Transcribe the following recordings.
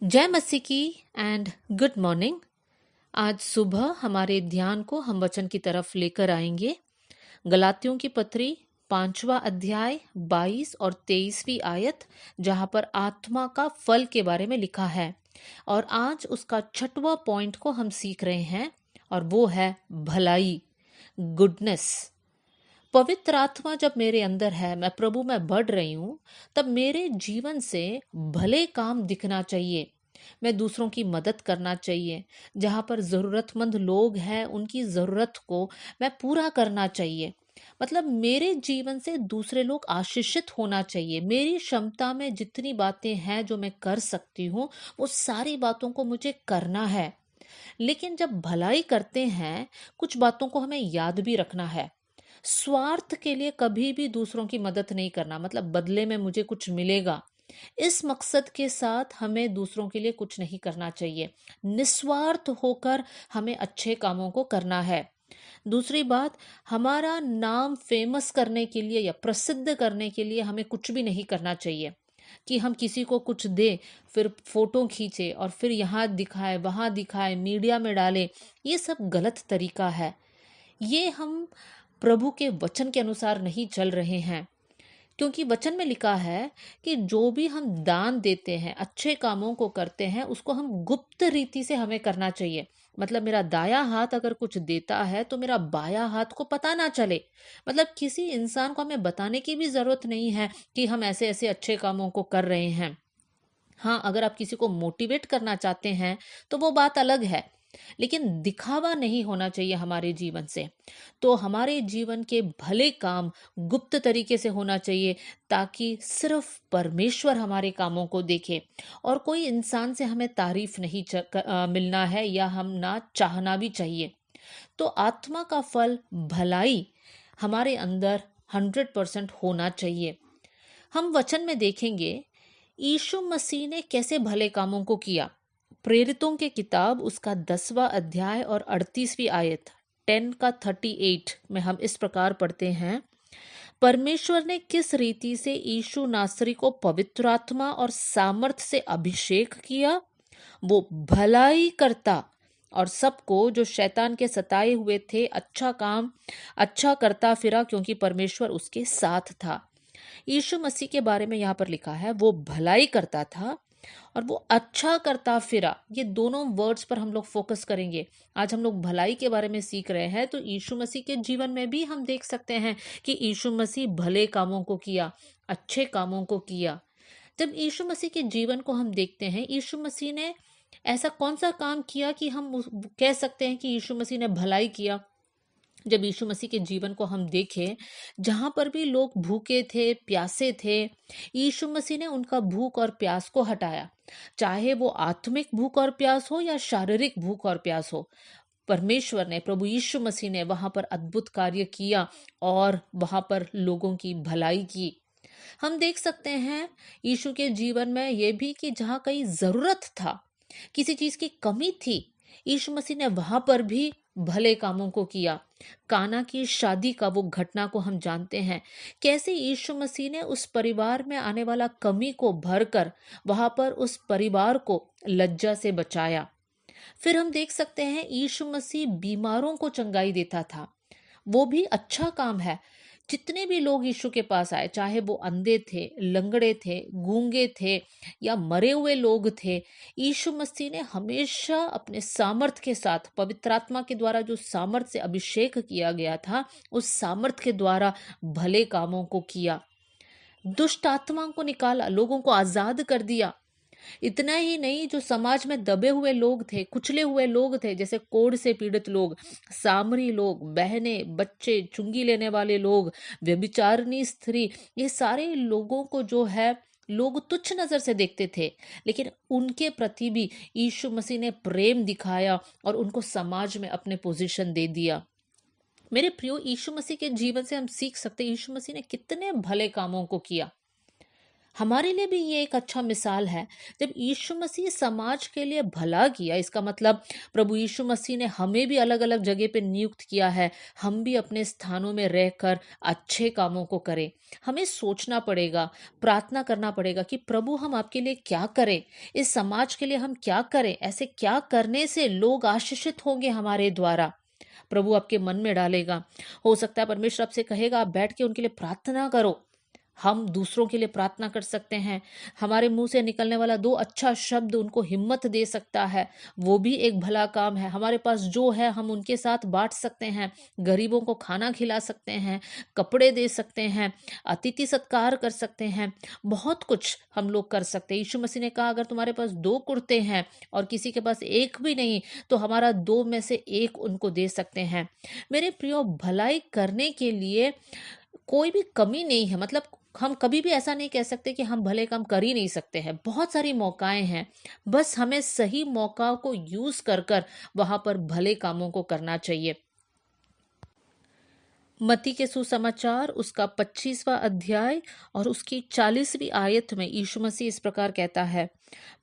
जय मसीह की एंड गुड मॉर्निंग। आज सुबह हमारे ध्यान को हम वचन की तरफ लेकर आएंगे। गलातियों की पत्री 5वां अध्याय 22 और 23वीं आयत, जहां पर आत्मा का फल के बारे में लिखा है। और आज उसका 6वां पॉइंट को हम सीख रहे हैं और वो है भलाई, गुडनेस। पवित्र आत्मा जब मेरे अंदर है, मैं प्रभु में बढ़ रही हूँ, तब मेरे जीवन से भले काम दिखना चाहिए। मैं दूसरों की मदद करना चाहिए। जहाँ पर ज़रूरतमंद लोग हैं उनकी ज़रूरत को मैं पूरा करना चाहिए। मतलब मेरे जीवन से दूसरे लोग आशीषित होना चाहिए। मेरी क्षमता में जितनी बातें हैं जो मैं कर सकती हूँ, वो सारी बातों को मुझे करना है। लेकिन जब भलाई करते हैं, कुछ बातों को हमें याद भी रखना है। स्वार्थ के लिए कभी भी दूसरों की मदद नहीं करना, मतलब बदले में मुझे कुछ मिलेगा, इस मकसद के साथ हमें दूसरों के लिए कुछ नहीं करना चाहिए। निस्वार्थ होकर हमें अच्छे कामों को करना है। दूसरी बात, हमारा नाम फेमस करने के लिए या प्रसिद्ध करने के लिए हमें कुछ भी नहीं करना चाहिए कि हम किसी को कुछ दे, फिर फोटो खींचे और फिर यहाँ दिखाए वहाँ दिखाए, मीडिया में डाले। ये सब गलत तरीका है। ये हम प्रभु के वचन के अनुसार नहीं चल रहे हैं, क्योंकि वचन में लिखा है कि जो भी हम दान देते हैं, अच्छे कामों को करते हैं, उसको हम गुप्त रीति से हमें करना चाहिए। मतलब मेरा दाया हाथ अगर कुछ देता है तो मेरा बाया हाथ को पता ना चले। मतलब किसी इंसान को हमें बताने की भी जरूरत नहीं है कि हम ऐसे ऐसे अच्छे कामों को कर रहे हैं। हाँ, अगर आप किसी को मोटिवेट करना चाहते हैं तो वो बात अलग है, लेकिन दिखावा नहीं होना चाहिए हमारे जीवन से। तो हमारे जीवन के भले काम गुप्त तरीके से होना चाहिए, ताकि सिर्फ परमेश्वर हमारे कामों को देखे और कोई इंसान से हमें तारीफ नहीं मिलना है, या हम ना चाहना भी चाहिए। तो आत्मा का फल भलाई हमारे अंदर 100% होना चाहिए। हम वचन में देखेंगे यीशु मसीह ने कैसे भले कामों को किया। प्रेरितों के किताब उसका 10वां अध्याय और 38वीं आयत 10 का 38 में हम इस प्रकार पढ़ते हैं। परमेश्वर ने किस रीति से यीशु नासरी को पवित्र आत्मा और सामर्थ से अभिषेक किया। वो भलाई करता और सबको जो शैतान के सताए हुए थे अच्छा करता फिरा, क्योंकि परमेश्वर उसके साथ था। यीशु मसीह के बारे में यहाँ पर लिखा है वो भलाई करता था और वो अच्छा करता फिरा। ये दोनों वर्ड्स पर हम लोग फोकस करेंगे। आज हम लोग भलाई के बारे में सीख रहे हैं, तो यीशु मसीह के जीवन में भी हम देख सकते हैं कि यीशु मसीह भले कामों को किया, अच्छे कामों को किया। जब यीशु मसीह के जीवन को हम देखते हैं, यीशु मसीह ने ऐसा कौन सा काम किया कि हम कह सकते हैं कि यीशु मसीह ने भलाई किया। जब यीशु मसीह के जीवन को हम देखें, जहाँ पर भी लोग भूखे थे, प्यासे थे, यीशु मसीह ने उनका भूख और प्यास को हटाया। चाहे वो आत्मिक भूख और प्यास हो या शारीरिक भूख और प्यास हो, परमेश्वर ने, प्रभु यीशु मसीह ने वहां पर अद्भुत कार्य किया और वहां पर लोगों की भलाई की। हम देख सकते हैं यीशु के जीवन में यह भी कि जहाँ कहीं जरूरत था, किसी चीज की कमी थी, यीशु मसीह ने वहां पर भी भले कामों को किया। काना की शादी का वो घटना को हम जानते हैं, कैसे यीशु मसीह ने उस परिवार में आने वाला कमी को भरकर वहां पर उस परिवार को लज्जा से बचाया। फिर हम देख सकते हैं यीशु मसीह बीमारों को चंगाई देता था। वो भी अच्छा काम है। जितने भी लोग यीशु के पास आए, चाहे वो अंधे थे, लंगड़े थे, गूंगे थे या मरे हुए लोग थे, यीशु मसीह ने हमेशा अपने सामर्थ के साथ, पवित्र आत्मा के द्वारा जो सामर्थ से अभिषेक किया गया था, उस सामर्थ के द्वारा भले कामों को किया। दुष्ट आत्माओं को निकाला, लोगों को आजाद कर दिया। इतना ही नहीं, जो समाज में दबे हुए लोग थे, कुचले हुए लोग थे, जैसे कोढ़ से पीड़ित लोग, सामरी लोग, बहनें, बच्चे, चुंगी लेने वाले लोग, व्यभिचारिणी स्त्री, ये सारे लोगों को जो है लोग तुच्छ नजर से देखते थे, लेकिन उनके प्रति भी यीशु मसीह ने प्रेम दिखाया और उनको समाज में अपने पोजीशन दे दिया। मेरे प्रियो, यीशु मसीह के जीवन से हम सीख सकते हैं यीशु मसीह ने कितने भले कामों को किया। हमारे लिए भी ये एक अच्छा मिसाल है। जब यीशु मसीह समाज के लिए भला किया, इसका मतलब प्रभु यीशु मसीह ने हमें भी अलग अलग जगह पे नियुक्त किया है, हम भी अपने स्थानों में रहकर अच्छे कामों को करें। हमें सोचना पड़ेगा, प्रार्थना करना पड़ेगा कि प्रभु हम आपके लिए क्या करें, इस समाज के लिए हम क्या करें, ऐसे क्या करने से लोग आशीषित होंगे हमारे द्वारा। प्रभु आपके मन में डालेगा। हो सकता है परमेश्वर आपसे कहेगा आप बैठ के उनके लिए प्रार्थना करो। हम दूसरों के लिए प्रार्थना कर सकते हैं। हमारे मुंह से निकलने वाला दो अच्छा शब्द उनको हिम्मत दे सकता है, वो भी एक भला काम है। हमारे पास जो है हम उनके साथ बांट सकते हैं, गरीबों को खाना खिला सकते हैं, कपड़े दे सकते हैं, अतिथि सत्कार कर सकते हैं, बहुत कुछ हम लोग कर सकते हैं। यीशु मसीह ने कहा अगर तुम्हारे पास 2 कुर्ते हैं और किसी के पास एक भी नहीं, तो हमारा 2 में से एक उनको दे सकते हैं। मेरे प्रियो, भलाई करने के लिए कोई भी कमी नहीं है। मतलब हम कभी भी ऐसा नहीं कह सकते कि हम भले काम कर ही नहीं सकते हैं। बहुत सारी मौकाएं हैं, बस हमें सही मौका को यूज कर कर वहां पर भले कामों को करना चाहिए। मत्ती के सुसमाचार उसका 25वां अध्याय और उसकी 40वीं आयत में यीशु मसीह इस प्रकार कहता है,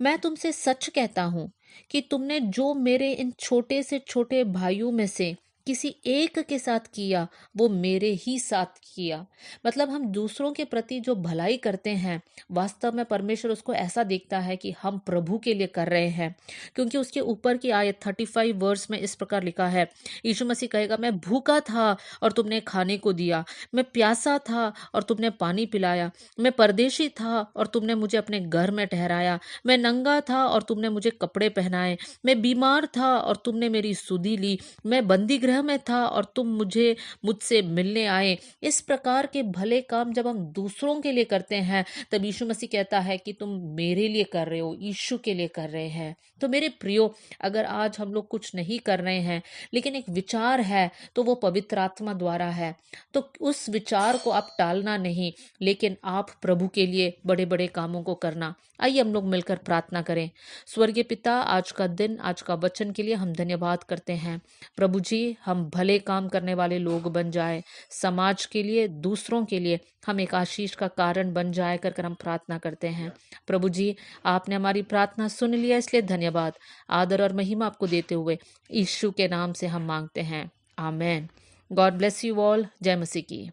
मैं तुमसे सच कहता हूं कि तुमने जो मेरे इन छोटे से छोटे भाइयों में से किसी एक के साथ किया, वो मेरे ही साथ किया। मतलब हम दूसरों के प्रति जो भलाई करते हैं, वास्तव में परमेश्वर उसको ऐसा देखता है कि हम प्रभु के लिए कर रहे हैं। क्योंकि उसके ऊपर की आयत 35 वर्स में इस प्रकार लिखा है, यीशु मसीह कहेगा, मैं भूखा था और तुमने खाने को दिया, मैं प्यासा था और तुमने पानी पिलाया, मैं परदेशी था और तुमने मुझे अपने घर में ठहराया, मैं नंगा था और तुमने मुझे कपड़े पहनाए, मैं बीमार था और तुमने मेरी सुधि ली, मैं बंदी गृह में था और तुम मुझसे मिलने आए। इस प्रकार के भले काम जब हम दूसरों के लिए करते हैं, तब यीशु मसीह कहता है कि तुम मेरे लिए कर रहे हो, यीशु के लिए कर रहे हैं। तो मेरे प्रियो, अगर आज हम लोग कुछ नहीं कर रहे हैं लेकिन एक विचार है, तो वो पवित्र आत्मा द्वारा है। तो उस विचार को आप टालना नहीं, लेकिन आप प्रभु के लिए बड़े बड़े कामों को करना। आइए हम लोग मिलकर प्रार्थना करें। स्वर्गीय पिता, आज का दिन, आज का वचन के लिए हम धन्यवाद करते हैं। प्रभु जी, हम भले काम करने वाले लोग बन जाए, समाज के लिए, दूसरों के लिए हम एक आशीष का कारण बन जाए कर हम प्रार्थना करते हैं। प्रभु जी, आपने हमारी प्रार्थना सुन लिया, इसलिए धन्यवाद। आदर और महिमा आपको देते हुए यीशु के नाम से हम मांगते हैं, amen. God bless you all. जय मसीह की।